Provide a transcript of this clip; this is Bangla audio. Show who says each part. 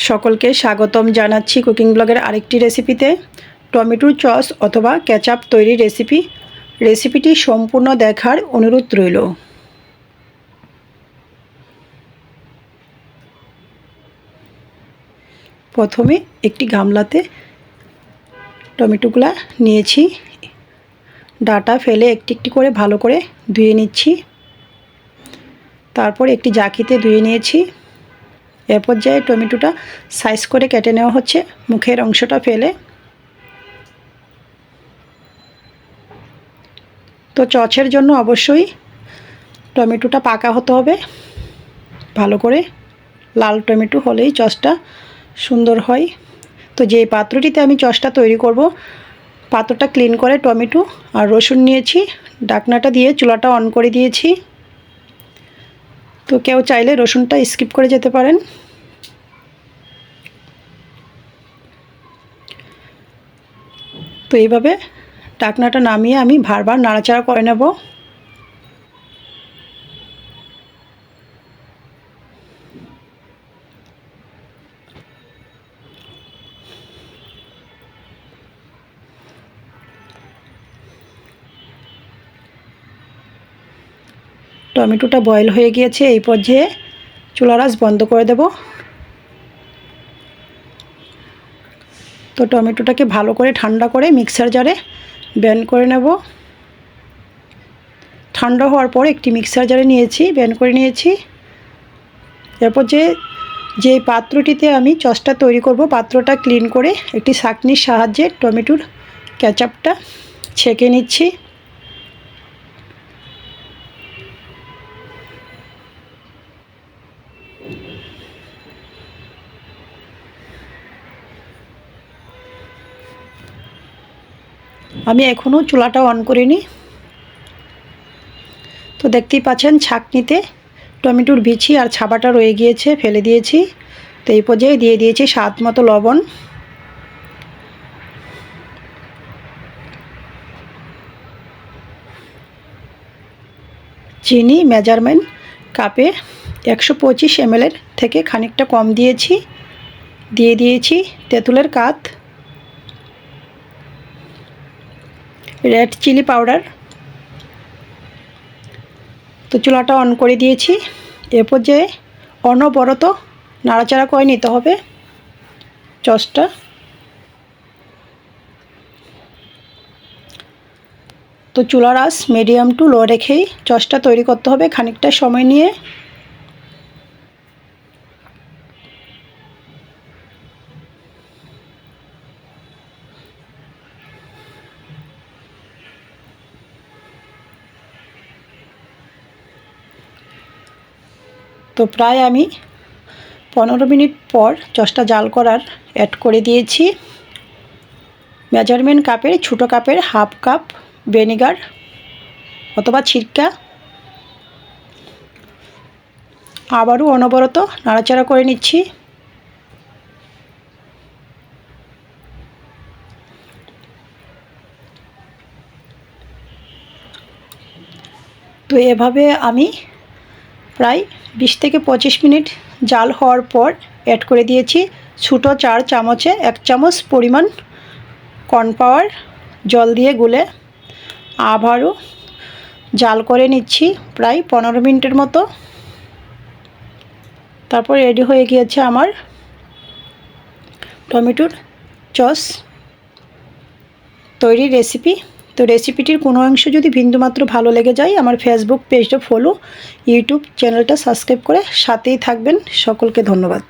Speaker 1: সকলকে স্বাগতম জানাচ্ছি কুকিং ব্লগের আরেকটি রেসিপিতে। টমেটোর সস অথবা কেচাপ তৈরির রেসিপিটি সম্পূর্ণ দেখার অনুরোধ রইল। প্রথমে একটি গামলাতে টমেটোগুলো নিয়েছি, ডাটা ফেলে একটি একটি করে ভালো করে ধুয়ে নিচ্ছি। তারপর একটি জাকিতে ধুয়ে নিয়েছি। এ পর্যায়ে টমেটোটা সাইজ করে কেটে নেওয়া হচ্ছে, মুখের অংশটা ফেলে। তো সসের জন্য অবশ্যই টমেটোটা পাকা হতে হবে, ভালো করে লাল টমেটো হলেই সসটা সুন্দর হয়। তো যে পাত্রটিতে আমি সসটা তৈরি করব, পাত্রটা ক্লিন করে টমেটো আর রসুন নিয়েছি, ঢাকনাটা দিয়ে চুলাটা অন করে দিয়েছি। তো কেউ চাইলে রসুনটা স্কিপ করে যেতে পারেন। তো এইভাবে ঢাকনাটা নামিয়ে আমি বারবার নাড়াচাড়া করে নেব। টমেটোটা বয়েল হয়ে গিয়েছে, এই পর্যায়ে চুলার আঁচ বন্ধ করে দেব। তো টমেটোটাকে ভালো করে ঠান্ডা করে মিক্সার জারে ব্লেন্ড করে নেব। ঠান্ডা হওয়ার পর একটি মিক্সার জারে নিয়েছি, ব্লেন্ড করে নিয়েছি। এরপর যে পাত্রটিতে আমি সসটা তৈরি করব, পাত্রটা ক্লিন করে একটি ছাঁকনির সাহায্যে টমেটোর কেচাপটা ছেঁকে নিচ্ছি। আমি এখনও চুলাটা অন করিনি। তো দেখতেই পাচ্ছেন ছাঁকনিতে টমেটোর বিচি আর ছাবাটা রয়ে গিয়েছে, ফেলে দিয়েছি। তো এই পর্যায়ে দিয়ে দিয়েছি স্বাদ মতো লবণ, চিনি মেজারমেন্ট কাপে 125 ml থেকে খানিকটা কম দিয়েছি। দিয়ে দিয়েছি তেঁতুলের কাঠ, রেড চিলি পাউডার। তো চুলাটা অন করে দিয়েছি। এ পর্যায়ে অনবরত নাড়াচাড়া করে নিতে হবে সসটা। তো চুলার আঁচ মিডিয়াম টু লো রেখেই সসটা তৈরি করতে হবে খানিকটা সময় নিয়ে। তো প্রায় আমি 15 মিনিট পর সসটা জাল করার অ্যাড করে দিয়েছি। মেজারমেন্ট কাপের ছোটো কাপের হাফ কাপ ভিনেগার অথবা সিরকা। আবারও অনবরত নাড়াচাড়া করে নিচ্ছি। তো এভাবে আমি প্রায় 20 থেকে 25 মিনিট জাল হওয়ার পর অ্যাড করে দিয়েছি ছোটো 4 চামচে 1 চামচ পরিমাণ কর্নফ্লাওয়ার, জল দিয়ে গুলে আবারও জাল করে নিচ্ছি প্রায় 15 মিনিটের মতো। তারপর রেডি হয়ে গিয়েছে আমার টমেটোর সস তৈরির রেসিপি। তো রেসিপিটির কোনো অংশ যদি বিন্দুমাত্র ভালো লেগে যায়, আমার ফেসবুক পেজটা ফলো, ইউটিউব চ্যানেলটা সাবস্ক্রাইব করে সাথেই থাকবেন। সকলকে ধন্যবাদ।